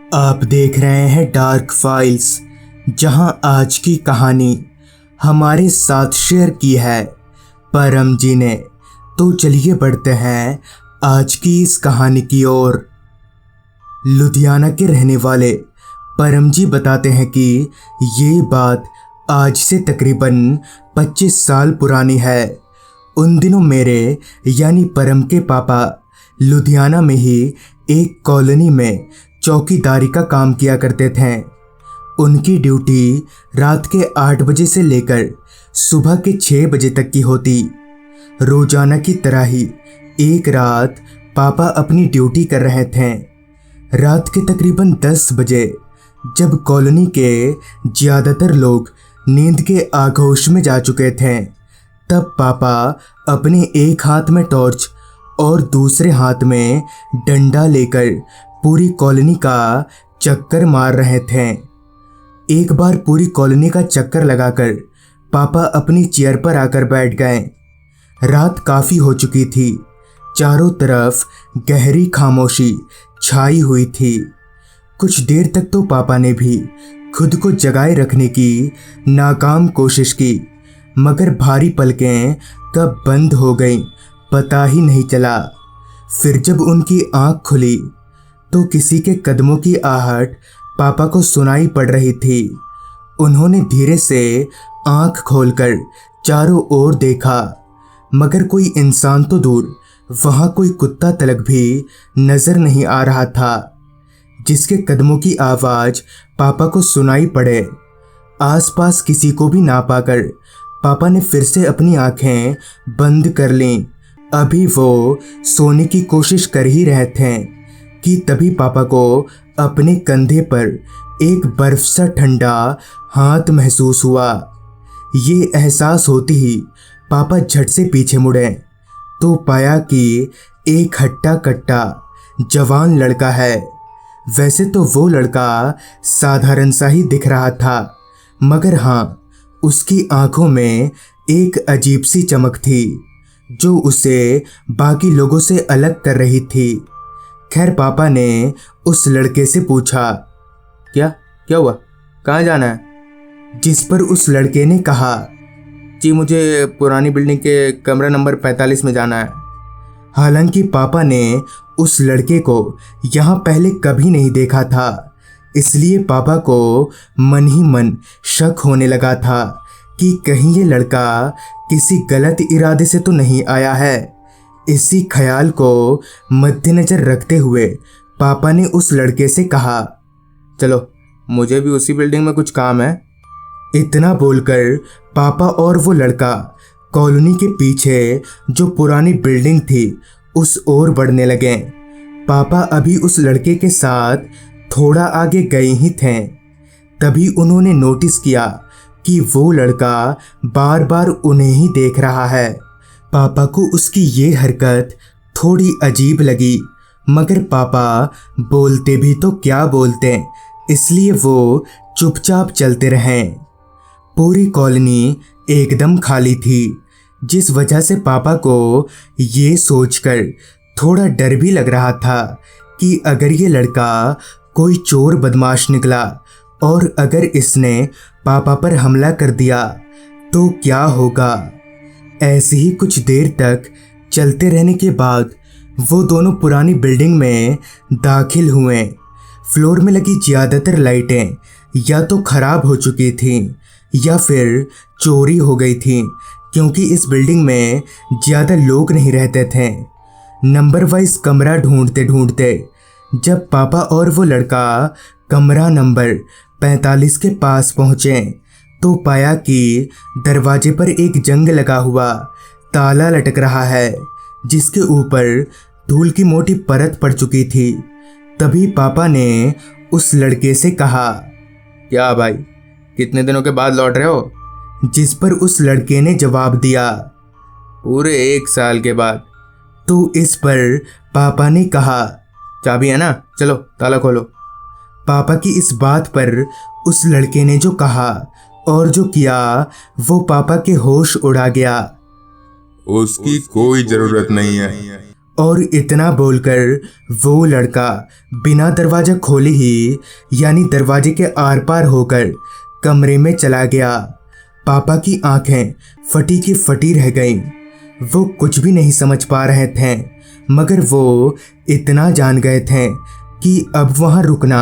आप देख रहे हैं डार्क फाइल्स, जहां आज की कहानी हमारे साथ शेयर की है परम जी ने। तो चलिए बढ़ते हैं आज की इस कहानी की ओर। लुधियाना के रहने वाले परम जी बताते हैं कि ये बात आज से तकरीबन 25 साल पुरानी है। उन दिनों मेरे यानी परम के पापा लुधियाना में ही एक कॉलोनी में चौकीदारी का काम किया करते थे। उनकी ड्यूटी रात के 8 बजे से लेकर सुबह के 6 बजे तक की होती। रोजाना की तरह ही एक रात पापा अपनी ड्यूटी कर रहे थे। रात के तकरीबन 10 बजे जब कॉलोनी के ज़्यादातर लोग नींद के आगोश में जा चुके थे, तब पापा अपने एक हाथ में टॉर्च और दूसरे हाथ में डंडा लेकर पूरी कॉलोनी का चक्कर मार रहे थे। एक बार पूरी कॉलोनी का चक्कर लगाकर पापा अपनी चेयर पर आकर बैठ गए। रात काफ़ी हो चुकी थी। चारों तरफ गहरी खामोशी छाई हुई थी। कुछ देर तक तो पापा ने भी खुद को जगाए रखने की नाकाम कोशिश की, मगर भारी पलकें कब बंद हो गईं पता ही नहीं चला। फिर जब उनकी आंख खुली तो किसी के कदमों की आहट पापा को सुनाई पड़ रही थी। उन्होंने धीरे से आंख खोलकर चारों ओर देखा, मगर कोई इंसान तो दूर, वहां कोई कुत्ता तलक भी नजर नहीं आ रहा था जिसके कदमों की आवाज़ पापा को सुनाई पड़े। आसपास किसी को भी ना पाकर पापा ने फिर से अपनी आंखें बंद कर लीं। अभी वो सोने की कोशिश कर ही रहे थे कि तभी पापा को अपने कंधे पर एक बर्फ सा ठंडा हाथ महसूस हुआ। ये एहसास होते ही पापा झट से पीछे मुड़े तो पाया कि एक हट्टा कट्टा जवान लड़का है। वैसे तो वो लड़का साधारण सा ही दिख रहा था, मगर हाँ, उसकी आंखों में एक अजीब सी चमक थी जो उसे बाकी लोगों से अलग कर रही थी। खैर, पापा ने उस लड़के से पूछा, क्या क्या हुआ, कहाँ जाना है? जिस पर उस लड़के ने कहा, जी मुझे पुरानी बिल्डिंग के कमरा नंबर 45 में जाना है। हालांकि पापा ने उस लड़के को यहाँ पहले कभी नहीं देखा था, इसलिए पापा को मन ही मन शक होने लगा था कि कहीं ये लड़का किसी गलत इरादे से तो नहीं आया है। इसी ख्याल को मद्देनजर रखते हुए पापा ने उस लड़के से कहा, चलो मुझे भी उसी बिल्डिंग में कुछ काम है। इतना बोलकर पापा और वो लड़का कॉलोनी के पीछे जो पुरानी बिल्डिंग थी उस ओर बढ़ने लगे। पापा अभी उस लड़के के साथ थोड़ा आगे गए ही थे, तभी उन्होंने नोटिस किया कि वो लड़का बार बार उन्हें ही देख रहा है। पापा को उसकी ये हरकत थोड़ी अजीब लगी, मगर पापा बोलते भी तो क्या बोलते, इसलिए वो चुपचाप चलते रहे। पूरी कॉलोनी एकदम खाली थी, जिस वजह से पापा को ये सोचकर थोड़ा डर भी लग रहा था कि अगर ये लड़का कोई चोर बदमाश निकला और अगर इसने पापा पर हमला कर दिया तो क्या होगा। ऐसे ही कुछ देर तक चलते रहने के बाद वो दोनों पुरानी बिल्डिंग में दाखिल हुए। फ्लोर में लगी ज़्यादातर लाइटें या तो ख़राब हो चुकी थीं या फिर चोरी हो गई थीं, क्योंकि इस बिल्डिंग में ज़्यादा लोग नहीं रहते थे। नंबर वाइज कमरा ढूंढते ढूंढते जब पापा और वो लड़का कमरा नंबर 45 के पास पहुँचे तो पाया कि दरवाजे पर एक जंग लगा हुआ ताला लटक रहा है, जिसके ऊपर धूल की मोटी परत पड़ चुकी थी। तभी पापा ने उस लड़के से कहा, क्या भाई, कितने दिनों के बाद लौट रहे हो? जिस पर उस लड़के ने जवाब दिया, पूरे 1 साल के बाद। तो इस पर पापा ने कहा, चाबी है ना, चलो ताला खोलो। पापा की इस बात पर उस लड़के ने जो कहा और जो किया वो पापा के होश उड़ा गया। उसकी कोई जरूरत नहीं है। और इतना बोलकर वो लड़का बिना दरवाज़ा खोले ही यानी दरवाजे के आर पार होकर कमरे में चला गया। पापा की आंखें फटी की फटी रह गईं। वो कुछ भी नहीं समझ पा रहे थे, मगर वो इतना जान गए थे कि अब वहाँ रुकना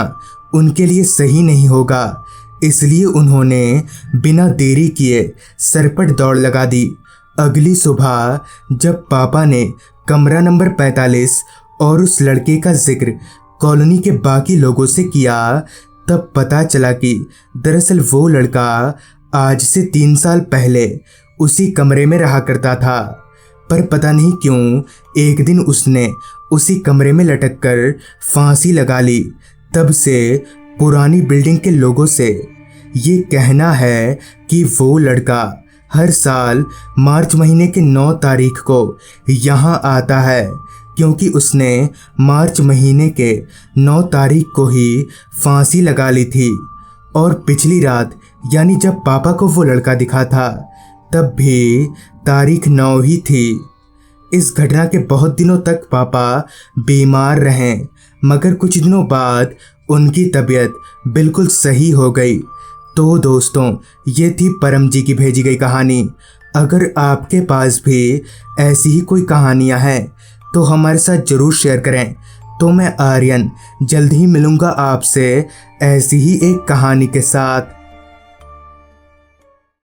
उनके लिए सही नहीं होगा। इसलिए उन्होंने बिना देरी किए सरपट दौड़ लगा दी। अगली सुबह जब पापा ने कमरा नंबर 45 और उस लड़के का जिक्र कॉलोनी के बाकी लोगों से किया, तब पता चला कि दरअसल वो लड़का आज से 3 साल पहले उसी कमरे में रहा करता था। पर पता नहीं क्यों एक दिन उसने उसी कमरे में लटक कर फांसी लगा ली। तब से पुरानी बिल्डिंग के लोगों से ये कहना है कि वो लड़का हर साल मार्च महीने के 9 तारीख को यहाँ आता है, क्योंकि उसने मार्च महीने के 9 तारीख को ही फांसी लगा ली थी। और पिछली रात यानी जब पापा को वो लड़का दिखा था तब भी तारीख 9 ही थी। इस घटना के बहुत दिनों तक पापा बीमार रहे, मगर कुछ दिनों बाद उनकी तबीयत बिल्कुल सही हो गई। तो दोस्तों, ये थी परम जी की भेजी गई कहानी। अगर आपके पास भी ऐसी ही कोई कहानियाँ हैं तो हमारे साथ ज़रूर शेयर करें। तो मैं आर्यन जल्द ही मिलूँगा आपसे ऐसी ही एक कहानी के साथ।